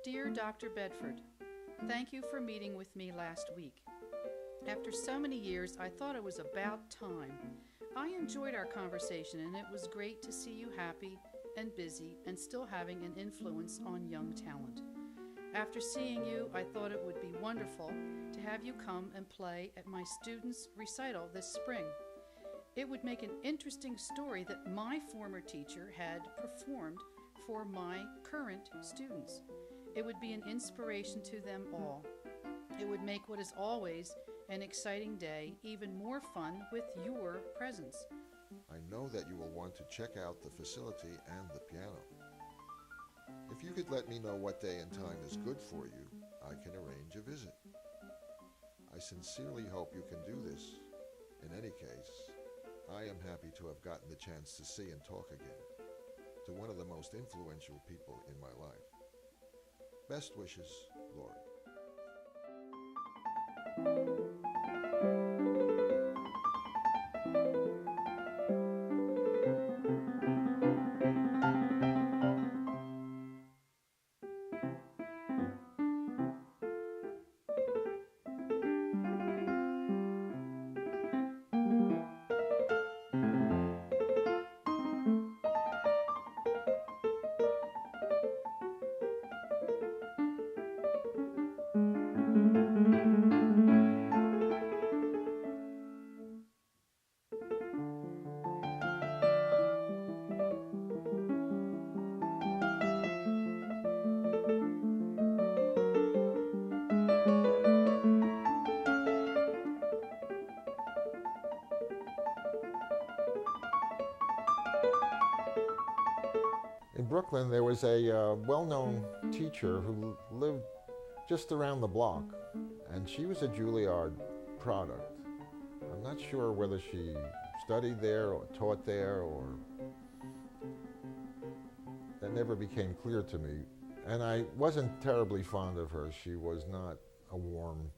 Dear Dr. Bedford, thank you for meeting with me last week. After so many years, I thought it was about time. I enjoyed our conversation, and it was great to see you happy and busy and still having an influence on young talent. After seeing you, I thought it would be wonderful to have you come and play at my students' recital this spring. It would make an interesting story that my former teacher had performed for my current students. It would be an inspiration to them all. It would make what is always an exciting day even more fun with your presence. I know that you will want to check out the facility and the piano. If you could let me know what day and time is good for you, I can arrange a visit. I sincerely hope you can do this. In any case, I am happy to have gotten the chance to see and talk again to one of the most influential people in my life. Best wishes, Lori. In Brooklyn, there was a well-known teacher who lived just around the block, and she was a Juilliard product. I'm not sure whether she studied there or taught there, or that never became clear to me. And I wasn't terribly fond of her. She was not a warm,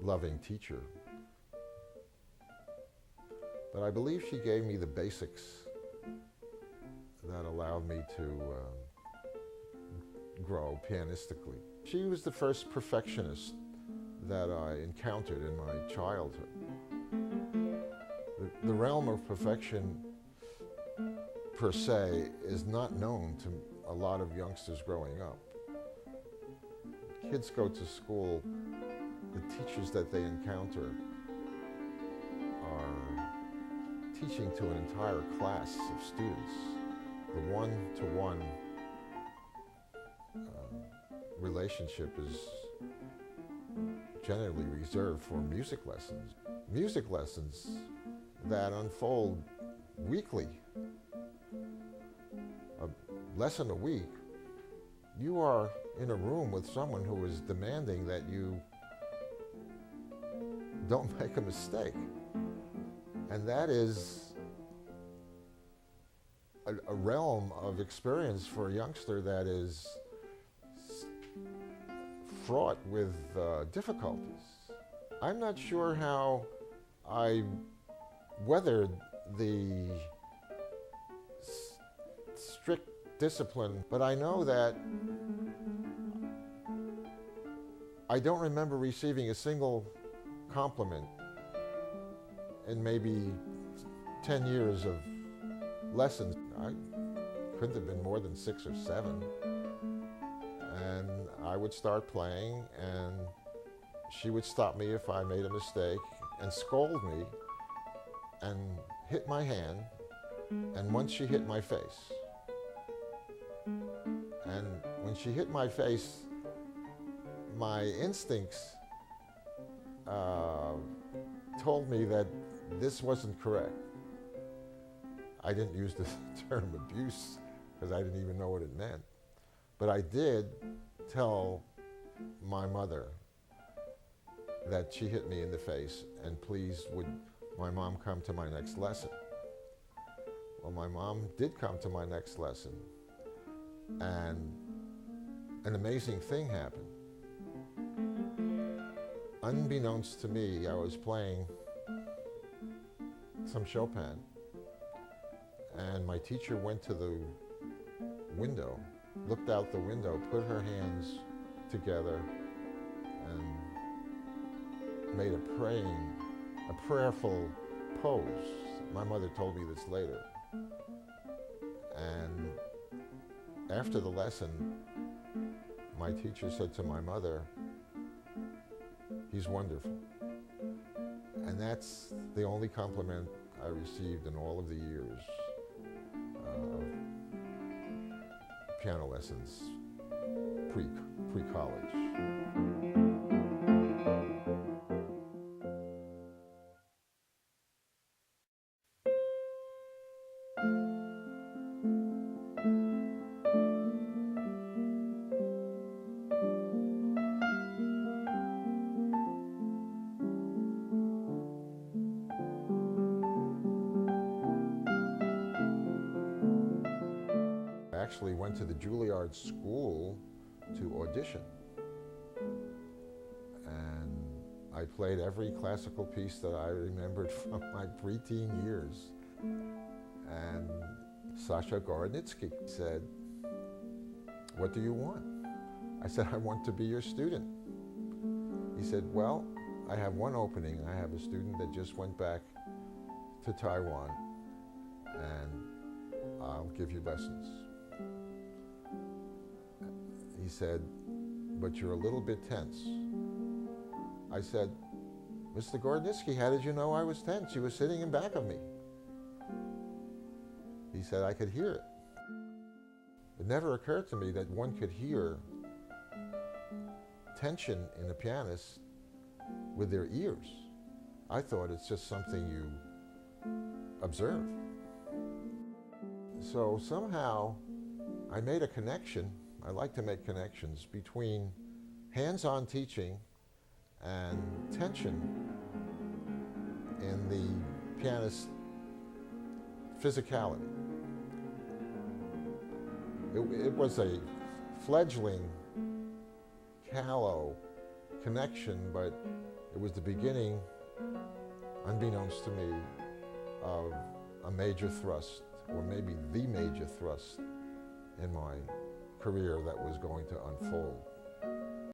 loving teacher. But I believe she gave me the basics that allowed me to grow pianistically. She was the first perfectionist that I encountered in my childhood. The realm of perfection per se is not known to a lot of youngsters growing up. Kids go to school, the teachers that they encounter are teaching to an entire class of students. The one-to-one relationship is generally reserved for music lessons. Music lessons that unfold weekly, a lesson a week. You are in a room with someone who is demanding that you don't make a mistake. And that is a realm of experience for a youngster that is fraught with difficulties. I'm not sure how I weathered the strict discipline, but I know that I don't remember receiving a single compliment in maybe 10 years of lessons. I couldn't have been more than 6 or 7. And I would start playing, and she would stop me if I made a mistake and scold me and hit my hand, and once she hit my face. And when she hit my face, my instincts told me that this wasn't correct. I didn't use the term abuse because I didn't even know what it meant. But I did tell my mother that she hit me in the face, and please would my mom come to my next lesson. Well, my mom did come to my next lesson, and an amazing thing happened. Unbeknownst to me, I was playing some Chopin, and my teacher went to the window looked out the window, put her hands together, and made a prayerful pose. My mother told me this later. And after the lesson, my teacher said to my mother, "He's wonderful." And that's the only compliment I received in all of the years of piano lessons pre-college. I actually went to the Juilliard School to audition. And I played every classical piece that I remembered from my preteen years. And Sasha Gorodnitsky said, "What do you want?" I said, "I want to be your student." He said, "Well, I have one opening. I have a student that just went back to Taiwan, and I'll give you lessons." He said, "But you're a little bit tense." I said, "Mr. Gorodnitsky, how did you know I was tense? You were sitting in back of me." He said, "I could hear it." It never occurred to me that one could hear tension in a pianist with their ears. I thought it's just something you observe. So somehow I made a connection. I like to make connections between hands-on teaching and tension in the pianist's physicality. It was a fledgling, callow connection, but it was the beginning, unbeknownst to me, of a major thrust, or maybe the major thrust in my career that was going to unfold.